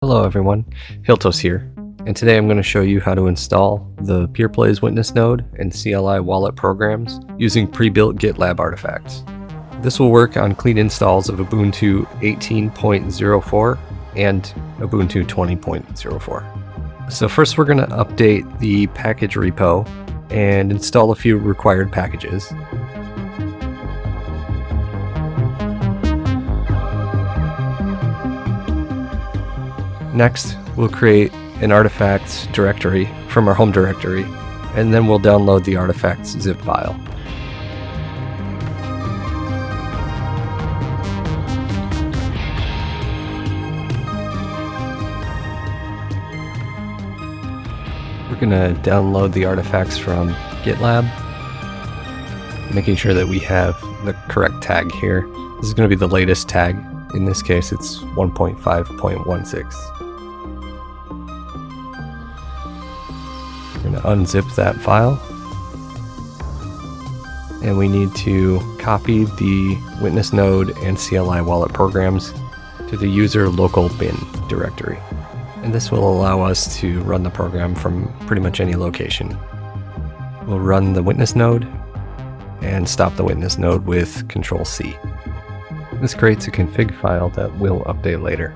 Hello everyone, Hiltos here, and today I'm going to show you how to install the Peerplays witness node and CLI wallet programs using pre-built GitLab artifacts. This will work on clean installs of Ubuntu 18.04 and Ubuntu 20.04. So first we're going to update the package repo and install a few required packages. Next, we'll create an artifacts directory from our home directory, and then we'll download the artifacts zip file. We're going to download the artifacts from GitLab, making sure that we have the correct tag here. This is going to be the latest tag. In this case, it's 1.5.16. We're going to unzip that file, and we need to copy the witness node and CLI wallet programs to the user local bin directory. And this will allow us to run the program from pretty much any location. We'll run the witness node and stop the witness node with Control-C. This creates a config file that we'll update later.